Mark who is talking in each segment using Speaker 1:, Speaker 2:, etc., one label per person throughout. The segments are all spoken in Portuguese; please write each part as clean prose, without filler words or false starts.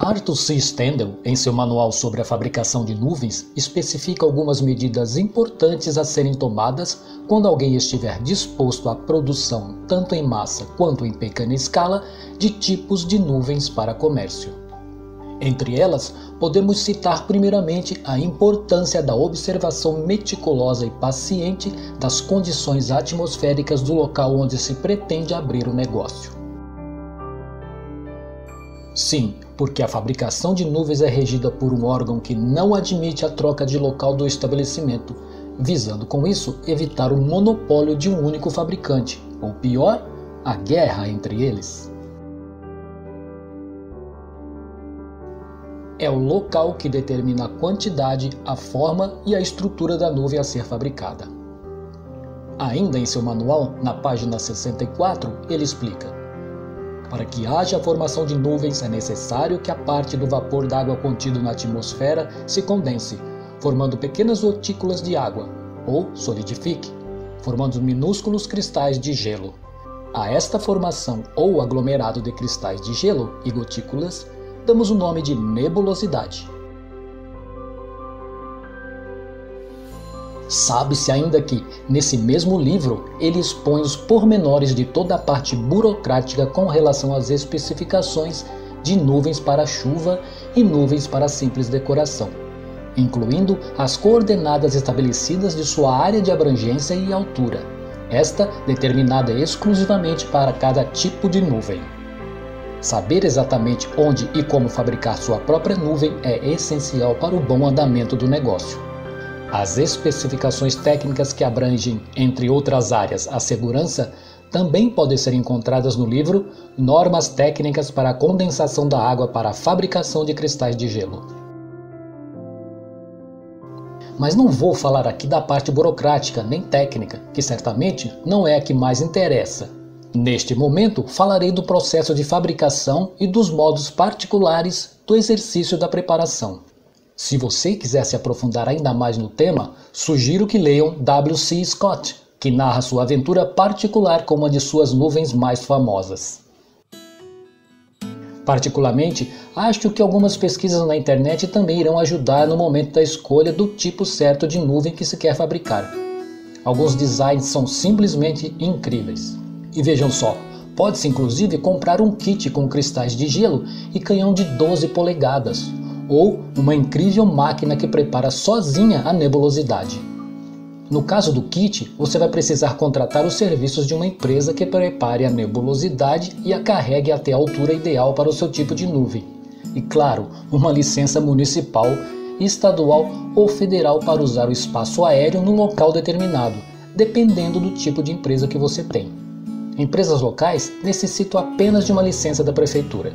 Speaker 1: Arthur C. Stendhal, em seu manual sobre a fabricação de nuvens, especifica algumas medidas importantes a serem tomadas quando alguém estiver disposto à produção, tanto em massa quanto em pequena escala, de tipos de nuvens para comércio. Entre elas, podemos citar primeiramente a importância da observação meticulosa e paciente das condições atmosféricas do local onde se pretende abrir o negócio. Sim, porque a fabricação de nuvens é regida por um órgão que não admite a troca de local do estabelecimento, visando com isso evitar o monopólio de um único fabricante, ou pior, a guerra entre eles. É o local que determina a quantidade, a forma e a estrutura da nuvem a ser fabricada. Ainda em seu manual, na página 64, ele explica: para que haja a formação de nuvens, é necessário que a parte do vapor d'água contido na atmosfera se condense, formando pequenas gotículas de água, ou solidifique, formando minúsculos cristais de gelo. A esta formação ou aglomerado de cristais de gelo e gotículas, damos o nome de nebulosidade. Sabe-se ainda que, nesse mesmo livro, ele expõe os pormenores de toda a parte burocrática com relação às especificações de nuvens para chuva e nuvens para simples decoração, incluindo as coordenadas estabelecidas de sua área de abrangência e altura, esta determinada exclusivamente para cada tipo de nuvem. Saber exatamente onde e como fabricar sua própria nuvem é essencial para o bom andamento do negócio. As especificações técnicas que abrangem, entre outras áreas, a segurança, também podem ser encontradas no livro Normas Técnicas para a Condensação da Água para a Fabricação de Cristais de Gelo. Mas não vou falar aqui da parte burocrática nem técnica, que certamente não é a que mais interessa. Neste momento, falarei do processo de fabricação e dos modos particulares do exercício da preparação. Se você quiser se aprofundar ainda mais no tema, sugiro que leiam W.C. Scott, que narra sua aventura particular com uma de suas nuvens mais famosas. Particularmente, acho que algumas pesquisas na internet também irão ajudar no momento da escolha do tipo certo de nuvem que se quer fabricar. Alguns designs são simplesmente incríveis. E vejam só, pode-se inclusive comprar um kit com cristais de gelo e canhão de 12 polegadas, ou uma incrível máquina que prepara sozinha a nebulosidade. No caso do kit, você vai precisar contratar os serviços de uma empresa que prepare a nebulosidade e a carregue até a altura ideal para o seu tipo de nuvem. E claro, uma licença municipal, estadual ou federal para usar o espaço aéreo no local determinado, dependendo do tipo de empresa que você tem. Empresas locais necessitam apenas de uma licença da prefeitura.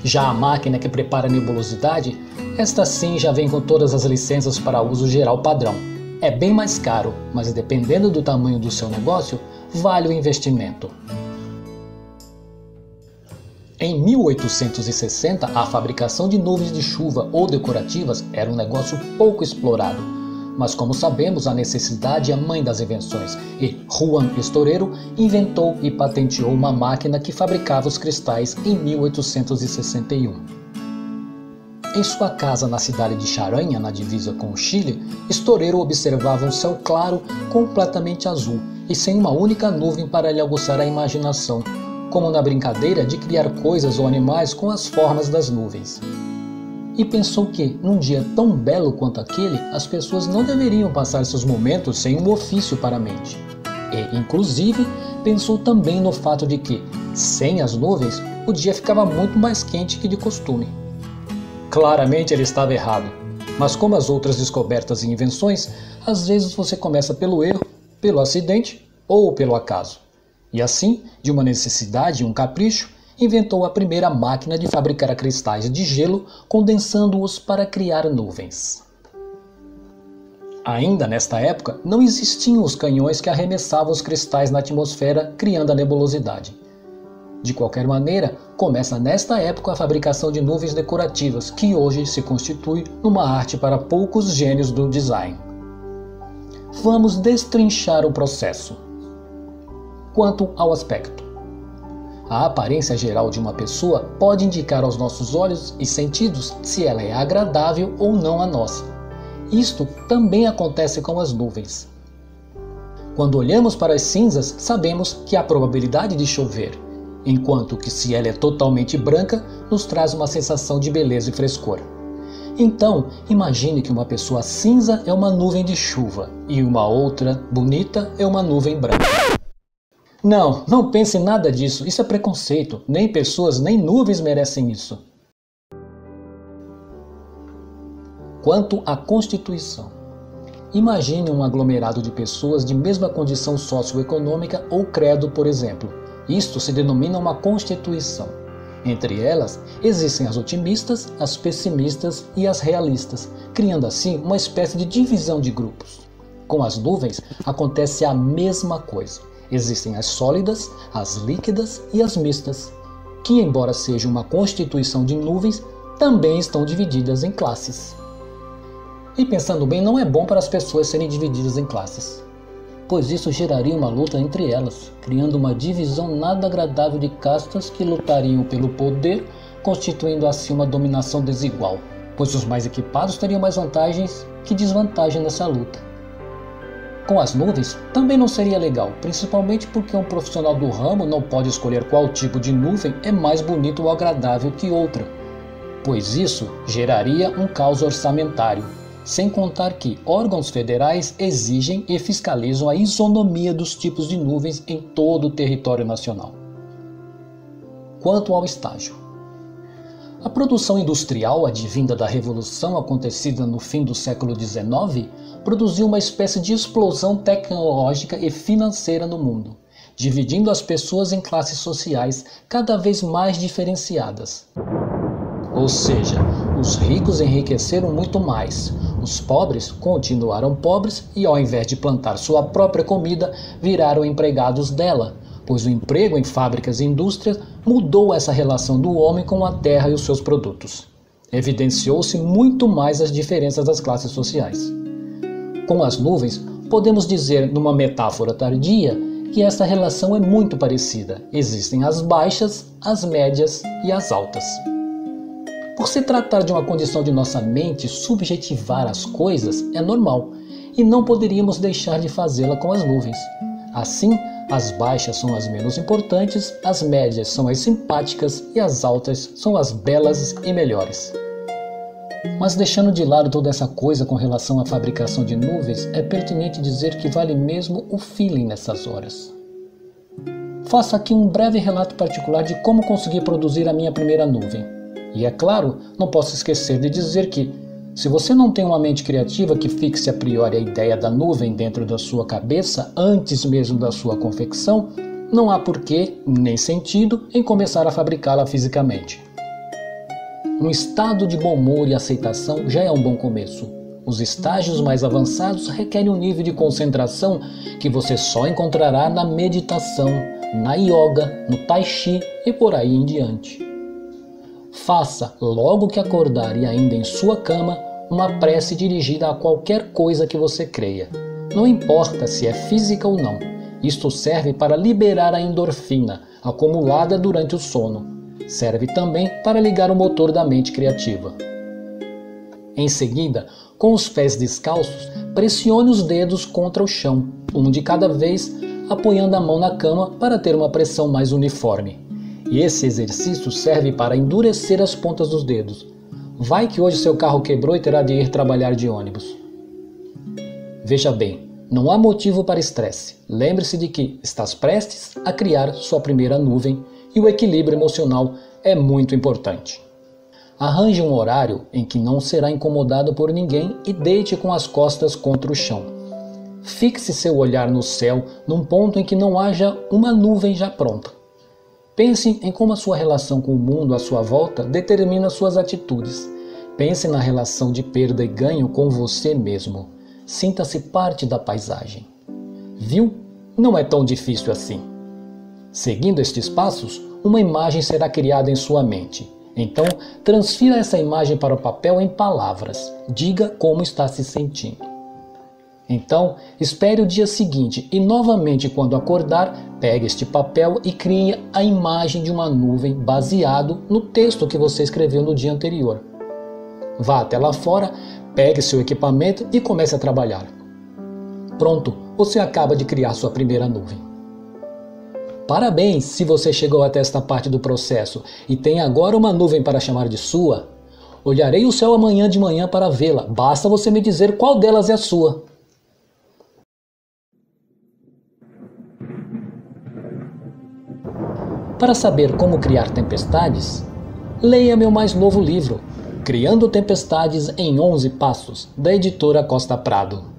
Speaker 1: Já a máquina que prepara a nebulosidade, esta sim já vem com todas as licenças para uso geral padrão. É bem mais caro, mas dependendo do tamanho do seu negócio, vale o investimento. Em 1860, a fabricação de nuvens de chuva ou decorativas era um negócio pouco explorado. Mas como sabemos, a necessidade é a mãe das invenções e Juan Estorero inventou e patenteou uma máquina que fabricava os cristais em 1861. Em sua casa na cidade de Charanha, na divisa com o Chile, Estorero observava um céu claro, completamente azul e sem uma única nuvem para lhe aguçar a imaginação, como na brincadeira de criar coisas ou animais com as formas das nuvens. E pensou que, num dia tão belo quanto aquele, as pessoas não deveriam passar seus momentos sem um ofício para a mente. E, inclusive, pensou também no fato de que, sem as nuvens, o dia ficava muito mais quente que de costume. Claramente ele estava errado, mas como as outras descobertas e invenções, às vezes você começa pelo erro, pelo acidente ou pelo acaso. E assim, de uma necessidade e um capricho, inventou a primeira máquina de fabricar cristais de gelo, condensando-os para criar nuvens. Ainda nesta época, não existiam os canhões que arremessavam os cristais na atmosfera, criando a nebulosidade. De qualquer maneira, começa nesta época a fabricação de nuvens decorativas, que hoje se constitui numa arte para poucos gênios do design. Vamos destrinchar o processo. Quanto ao aspecto. A aparência geral de uma pessoa pode indicar aos nossos olhos e sentidos se ela é agradável ou não a nós. Isto também acontece com as nuvens. Quando olhamos para as cinzas, sabemos que há probabilidade de chover, enquanto que se ela é totalmente branca, nos traz uma sensação de beleza e frescor. Então, imagine que uma pessoa cinza é uma nuvem de chuva e uma outra, bonita, é uma nuvem branca. Não pense em nada disso, isso é preconceito. Nem pessoas, nem nuvens merecem isso. Quanto à Constituição. Imagine um aglomerado de pessoas de mesma condição socioeconômica ou credo, por exemplo. Isto se denomina uma Constituição. Entre elas, existem as otimistas, as pessimistas e as realistas, criando assim uma espécie de divisão de grupos. Com as nuvens, acontece a mesma coisa. Existem as sólidas, as líquidas e as mistas, que, embora seja uma constituição de nuvens, também estão divididas em classes. E pensando bem, não é bom para as pessoas serem divididas em classes, pois isso geraria uma luta entre elas, criando uma divisão nada agradável de castas que lutariam pelo poder, constituindo assim uma dominação desigual, pois os mais equipados teriam mais vantagens que desvantagens nessa luta. Com as nuvens, também não seria legal, principalmente porque um profissional do ramo não pode escolher qual tipo de nuvem é mais bonito ou agradável que outra, pois isso geraria um caos orçamentário, sem contar que órgãos federais exigem e fiscalizam a isonomia dos tipos de nuvens em todo o território nacional. Quanto ao estágio. A produção industrial advinda da revolução acontecida no fim do século XIX produziu uma espécie de explosão tecnológica e financeira no mundo, dividindo as pessoas em classes sociais cada vez mais diferenciadas. Ou seja, os ricos enriqueceram muito mais, os pobres continuaram pobres e, ao invés de plantar sua própria comida, viraram empregados dela, pois o emprego em fábricas e indústrias mudou essa relação do homem com a terra e os seus produtos. Evidenciou-se muito mais as diferenças das classes sociais. Com as nuvens, podemos dizer, numa metáfora tardia, que essa relação é muito parecida. Existem as baixas, as médias e as altas. Por se tratar de uma condição de nossa mente, subjetivar as coisas é normal, e não poderíamos deixar de fazê-la com as nuvens. Assim, as baixas são as menos importantes, as médias são as simpáticas e as altas são as belas e melhores. Mas deixando de lado toda essa coisa com relação à fabricação de nuvens, é pertinente dizer que vale mesmo o feeling nessas horas. Faço aqui um breve relato particular de como consegui produzir a minha primeira nuvem. E é claro, não posso esquecer de dizer que, se você não tem uma mente criativa que fixe a priori a ideia da nuvem dentro da sua cabeça antes mesmo da sua confecção, não há porquê, nem sentido, em começar a fabricá-la fisicamente. Um estado de bom humor e aceitação já é um bom começo. Os estágios mais avançados requerem um nível de concentração que você só encontrará na meditação, na yoga, no tai chi e por aí em diante. Faça, logo que acordar e ainda em sua cama, uma prece dirigida a qualquer coisa que você creia. Não importa se é física ou não. Isto serve para liberar a endorfina, acumulada durante o sono. Serve também para ligar o motor da mente criativa. Em seguida, com os pés descalços, pressione os dedos contra o chão, um de cada vez, apoiando a mão na cama para ter uma pressão mais uniforme. E esse exercício serve para endurecer as pontas dos dedos. Vai que hoje seu carro quebrou e terá de ir trabalhar de ônibus. Veja bem, não há motivo para estresse. Lembre-se de que estás prestes a criar sua primeira nuvem e o equilíbrio emocional é muito importante. Arranje um horário em que não será incomodado por ninguém e deite com as costas contra o chão. Fixe seu olhar no céu num ponto em que não haja uma nuvem já pronta. Pense em como a sua relação com o mundo à sua volta determina suas atitudes. Pense na relação de perda e ganho com você mesmo. Sinta-se parte da paisagem. Viu? Não é tão difícil assim. Seguindo estes passos, uma imagem será criada em sua mente. Então, transfira essa imagem para o papel em palavras. Diga como está se sentindo. Então, espere o dia seguinte e novamente quando acordar, pegue este papel e crie a imagem de uma nuvem baseado no texto que você escreveu no dia anterior. Vá até lá fora, pegue seu equipamento e comece a trabalhar. Pronto, você acaba de criar sua primeira nuvem. Parabéns se você chegou até esta parte do processo e tem agora uma nuvem para chamar de sua. Olharei o céu amanhã de manhã para vê-la, basta você me dizer qual delas é a sua. Para saber como criar tempestades, leia meu mais novo livro, Criando Tempestades em 11 Passos, da editora Costa Prado.